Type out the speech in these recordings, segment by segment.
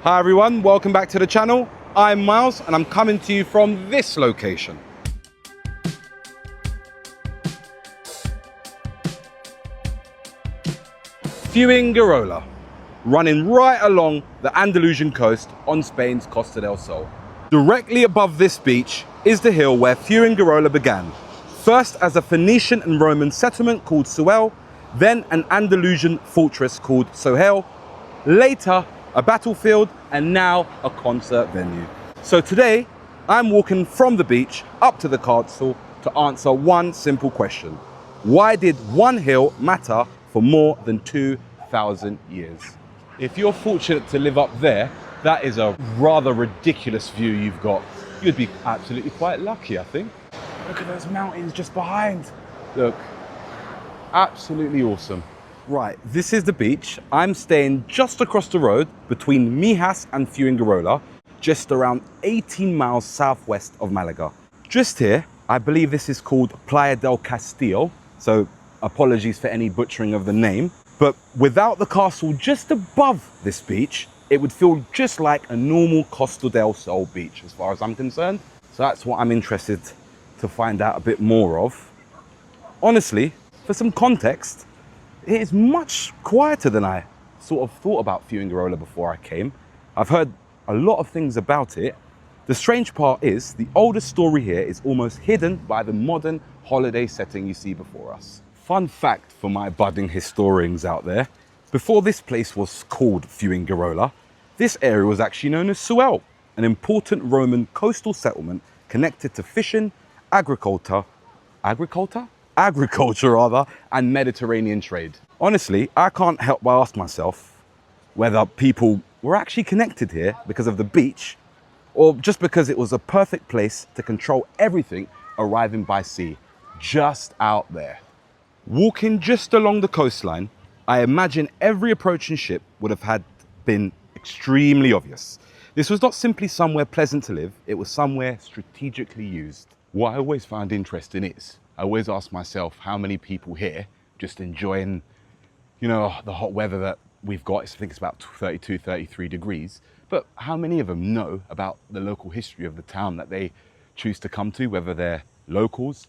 Hi everyone, welcome back to the channel. I'm Miles and I'm coming to you from this location. Fuengirola, running right along the Andalusian coast on Spain's Costa del Sol. Directly above this beach is the hill where Fuengirola began. First as a Phoenician and Roman settlement called Suel, then an Andalusian fortress called Sohail, later a battlefield, and now a concert venue. So today, I'm walking from the beach up to the castle to answer one simple question. Why did one hill matter for more than 2,000 years? If you're fortunate to live up there, that is a rather ridiculous view you've got. You'd be absolutely quite lucky, I think. Look at those mountains just behind. Look, absolutely awesome. Right, this is the beach. I'm staying just across the road between Mijas and Fuengirola, just around 18 miles southwest of Malaga. Just here, I believe this is called Playa del Castillo, so apologies for any butchering of the name. But without the castle just above this beach, it would feel just like a normal Costa del Sol beach as far as I'm concerned. So that's what I'm interested to find out a bit more of. Honestly, for some context, it is much quieter than I sort of thought about Fuengirola before I came. I've heard a lot of things about it. The strange part is the oldest story here is almost hidden by the modern holiday setting you see before us. Fun fact for my budding historians out there, before this place was called Fuengirola, this area was actually known as Suel, an important Roman coastal settlement connected to fishing, agriculture, and Mediterranean trade. Honestly, I can't help but ask myself whether people were actually connected here because of the beach or just because it was a perfect place to control everything arriving by sea, just out there. Walking just along the coastline, I imagine every approaching ship would have been extremely obvious. This was not simply somewhere pleasant to live, it was somewhere strategically used. What I always found interesting is, I always ask myself how many people here just enjoying, you know, the hot weather that we've got. I think it's about 32, 33 degrees. But how many of them know about the local history of the town that they choose to come to, whether they're locals,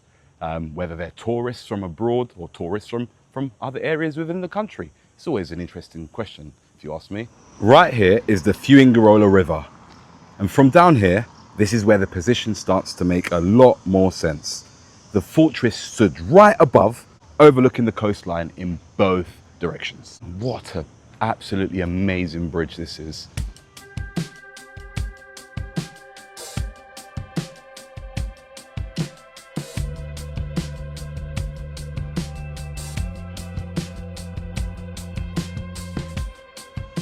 whether they're tourists from abroad or tourists from other areas within the country? It's always an interesting question, if you ask me. Right here is the Fuengirola River. And from down here, this is where the position starts to make a lot more sense. The fortress stood right above, overlooking the coastline in both directions. What an absolutely amazing bridge this is.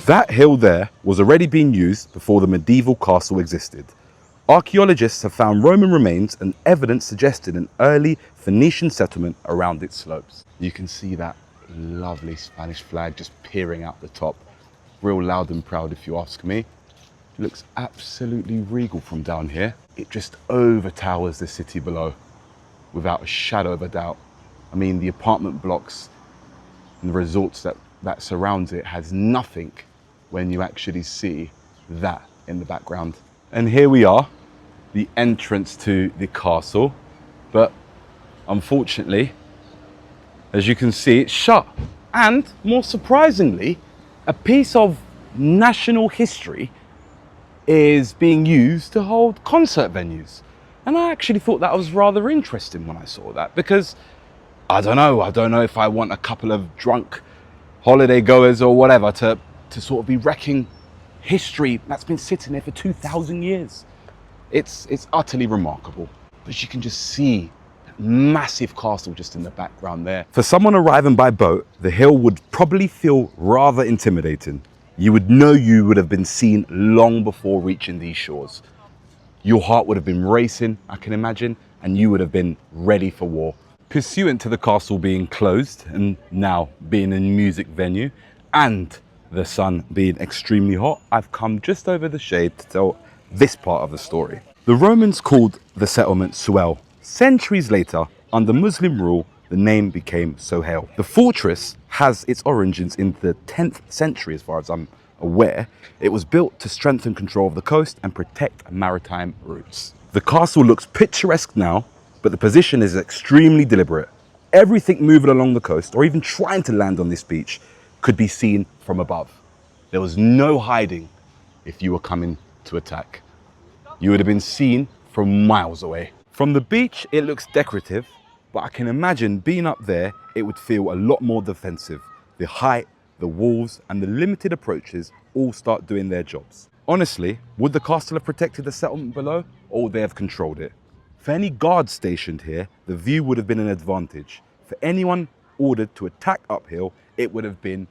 That hill there was already being used before the medieval castle existed. Archaeologists have found Roman remains and evidence suggesting an early Phoenician settlement around its slopes. You can see that lovely Spanish flag just peering out the top. Real loud and proud if you ask me. It looks absolutely regal from down here. It just overtowers the city below without a shadow of a doubt. I mean, the apartment blocks and the resorts that surrounds it has nothing when you actually see that in the background. And here we are, the entrance to the castle, but unfortunately, as you can see, it's shut. And more surprisingly, a piece of national history is being used to hold concert venues. And I actually thought that was rather interesting when I saw that, because I don't know if I want a couple of drunk holiday goers or whatever to sort of be wrecking history that's been sitting there for 2,000 years. It's utterly remarkable. But you can just see that massive castle just in the background there. For someone arriving by boat, the hill would probably feel rather intimidating. You would know you would have been seen long before reaching these shores. Your heart would have been racing, I can imagine, and you would have been ready for war. Pursuant to the castle being closed and now being a music venue, and the sun being extremely hot, I've come just over the shade to tell this part of the story. The Romans called the settlement Suel. Centuries later, under Muslim rule, the name became Sohail. The fortress has its origins in the 10th century, as far as I'm aware, it was built to strengthen control of the coast and protect maritime routes. The castle looks picturesque now, but the position is extremely deliberate. Everything moving along the coast, or even trying to land on this beach, could be seen from above. There was no hiding if you were coming to attack. You would have been seen from miles away. From the beach, it looks decorative, but I can imagine being up there, it would feel a lot more defensive. The height, the walls, and the limited approaches all start doing their jobs. Honestly, would the castle have protected the settlement below, or would they have controlled it? For any guards stationed here, the view would have been an advantage. For anyone ordered to attack uphill, it would have been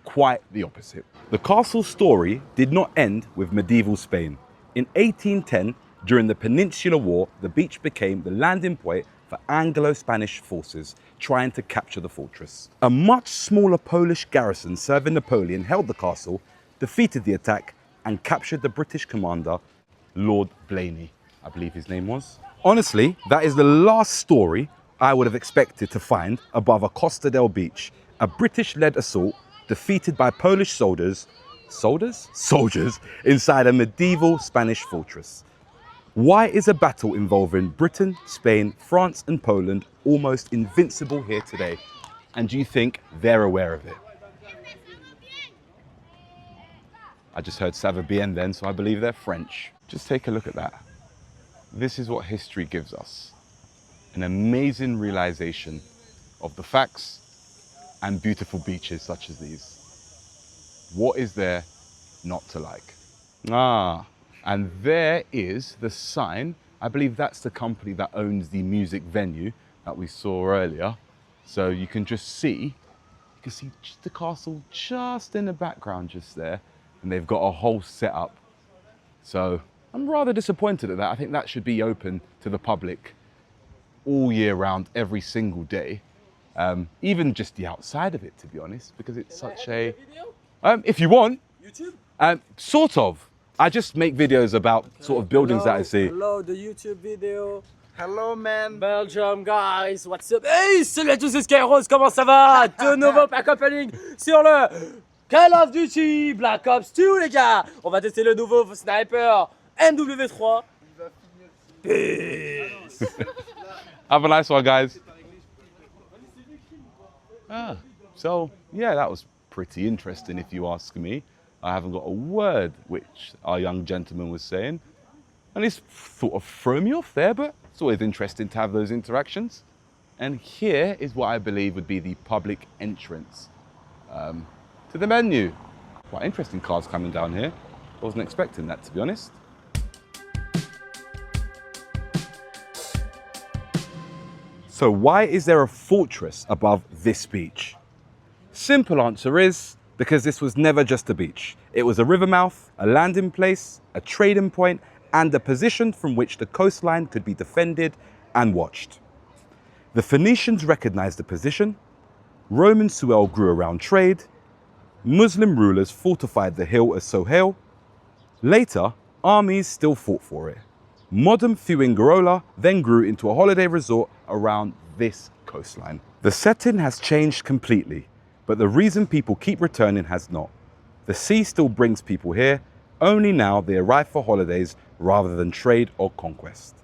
quite the opposite. The castle's story did not end with medieval Spain. In 1810, during the Peninsular War, the beach became the landing point for Anglo-Spanish forces trying to capture the fortress. A much smaller Polish garrison serving Napoleon held the castle, defeated the attack, and captured the British commander, Lord Blaney, I believe his name was. Honestly, that is the last story I would have expected to find above a Costa del beach, a British-led assault defeated by Polish soldiers inside a medieval Spanish fortress. Why is a battle involving Britain, Spain, France and Poland almost invincible here today? And do you think they're aware of it? I just heard ça va bien then, so I believe they're French. Just take a look at that. This is what history gives us. An amazing realization of the facts and beautiful beaches such as these. What is there not to like? And there is the sign. I believe that's the company that owns the music venue that we saw earlier. So you can see just the castle just in the background just there. And they've got a whole setup. So I'm rather disappointed at that. I think that should be open to the public all year round, every single day. Even just the outside of it, to be honest, because it's such a... if you want. YouTube? Sort of. I just make videos about sort of buildings that I see. Hello, the YouTube video. Hello, man. Belgium, guys. What's up? Hey, salut à tous les Skyros, comment ça va? De nouveau pack opening sur le Call of Duty Black Ops 2, les gars. On va tester le nouveau sniper MW3. Peace. Have a nice one, guys. So yeah, that was pretty interesting if you ask me. I haven't got a word which our young gentleman was saying. And it's sort of thrown me off there, but it's always interesting to have those interactions. And here is what I believe would be the public entrance to the menu. Quite interesting cars coming down here. I wasn't expecting that, to be honest. So why is there a fortress above this beach? Simple answer is because this was never just a beach. It was a river mouth, a landing place, a trading point, and a position from which the coastline could be defended and watched. The Phoenicians recognized the position, Roman Suel grew around trade, Muslim rulers fortified the hill as Sohail. Later, armies still fought for it. Modern Fuengirola then grew into a holiday resort around this coastline. The setting has changed completely, but the reason people keep returning has not. The sea still brings people here, only now they arrive for holidays rather than trade or conquest.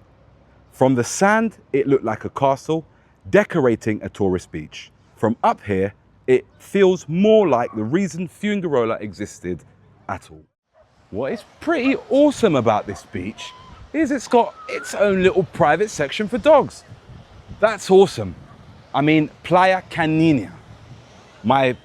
From the sand, it looked like a castle, decorating a tourist beach. From up here, it feels more like the reason Fuengirola existed at all. What is pretty awesome about this beach is it's got its own little private section for dogs. That's awesome. I mean, Playa Canina. My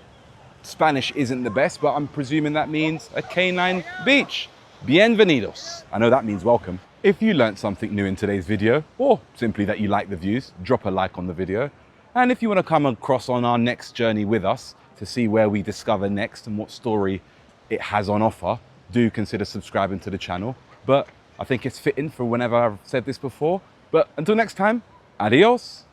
Spanish isn't the best, but I'm presuming that means a canine beach. Bienvenidos. I know that means welcome. If you learned something new in today's video, or simply that you like the views, drop a like on the video. And if you want to come across on our next journey with us to see where we discover next and what story it has on offer, do consider subscribing to the channel. But I think it's fitting for whenever I've said this before. But until next time, adios.